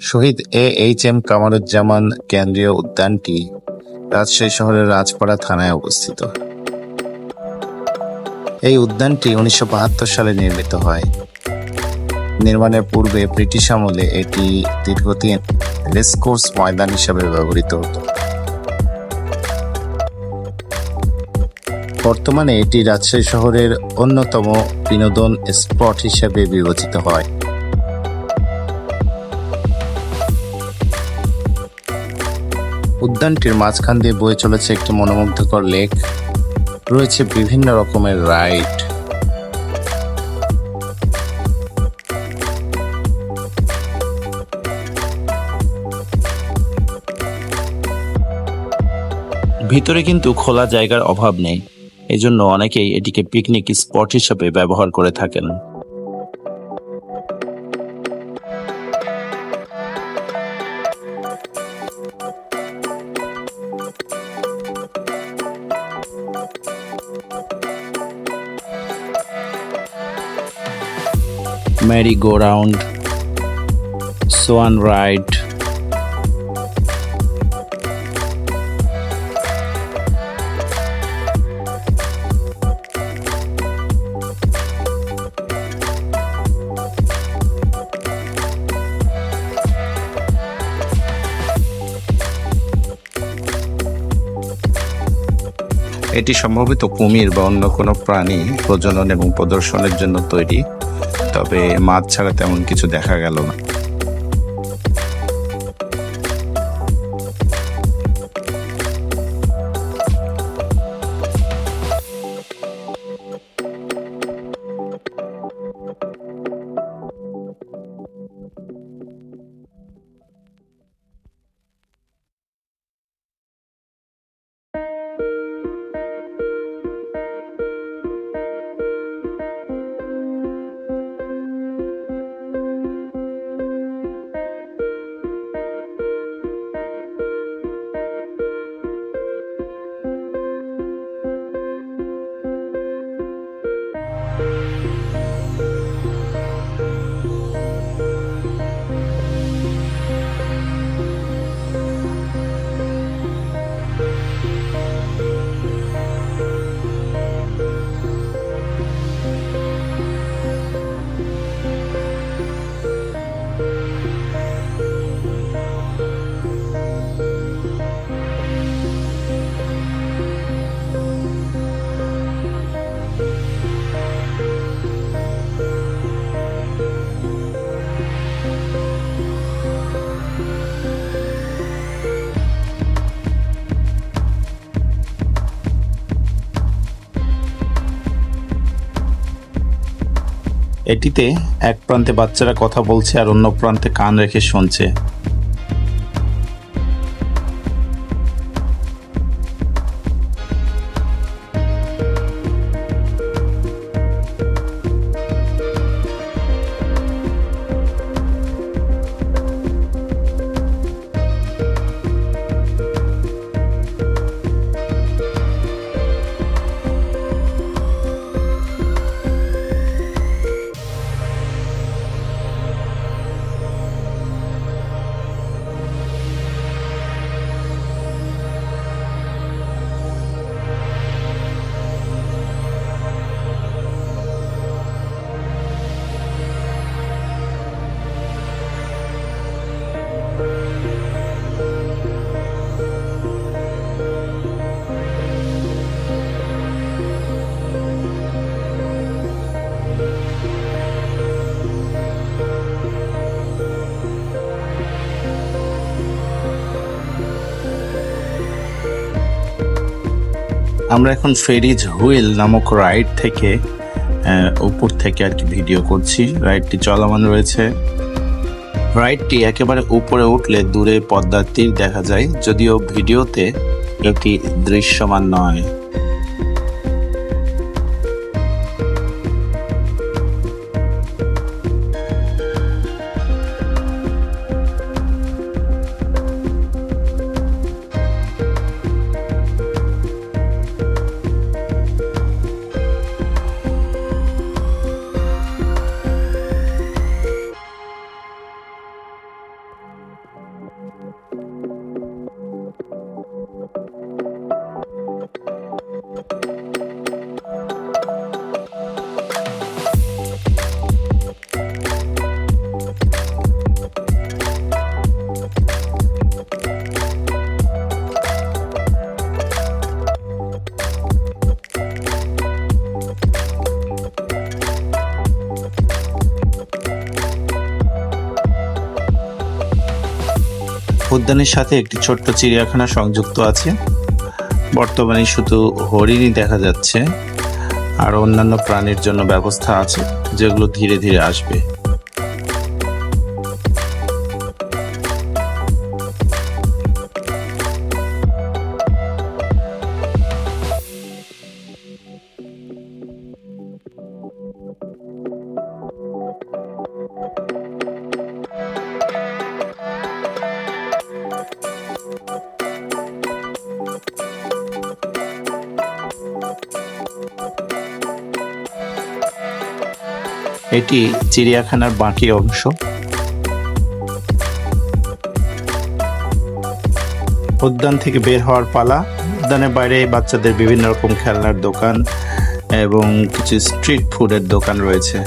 শহীদ HM. Kamaruzzaman কেন্দ্রীয় উদ্যানটি রাজশাহী শহরের রাজপাড়া থানায় অবস্থিত। এই উদ্যানটি 1972 সালে নির্মিত হয়। নির্মাণের পূর্বে ব্রিটিশ আমলে এটি দীর্ঘদিন রেসকোর্স ময়দান হিসেবে ব্যবহৃত হতো। বর্তমানে এটি রাজশাহী শহরের অন্যতম বিনোদন স্পট হিসেবে বিবেচিত হয়। উদ্যানটির মাঝখান দিয়ে বয়ে চলেছে একটি মনোমুগ্ধকর লেক। রয়েছে বিভিন্ন রকমের রাইড। ভিতরে কিন্তু খোলা জায়গার অভাব নেই, এজন্য অনেকেই এটিকে পিকনিক স্পট হিসেবে ব্যবহার করে থাকেন। Merry go round, swan ride, এটি সম্ভবত কুমির বা অন্য কোনো প্রাণী প্রজনন এবং প্রদর্শনের জন্য তৈরি, তবে মাছ ছাড়া তেমন কিছু দেখা গেল না। এটিতে এক প্রান্তে বাচ্চারা কথা বলছে আর অন্য প্রান্তে কান রেখে শুনছে। আমরা এখন ফেরিজ হুইল নামক রাইড থেকে উপর থেকে আর কি ভিডিও করছি। রাইডটি চলমান রয়েছে। রাইডটি একেবারে উপরে উঠলে দূরে পদ্মার তীর দেখা যায়, যদিও ভিডিওতে এটি দৃশ্যমান নয়। উদ্যানের সাথে একটি ছোট্ট চিড়িয়াখানা সংযুক্ত আছে। বর্তমানে শুধু হরিণই দেখা যাচ্ছে, আর অন্যান্য প্রাণীর জন্য ব্যবস্থা আছে যেগুলো ধীরে ধীরে আসবে। এটি চিড়িয়াখানার বাকি অংশ। উদ্যান থেকে বের হওয়ার পালা। উদ্যানের বাইরে বাচ্চাদের বিভিন্ন রকম খেলনার দোকান এবং কিছু স্ট্রিট ফুডের দোকান রয়েছে।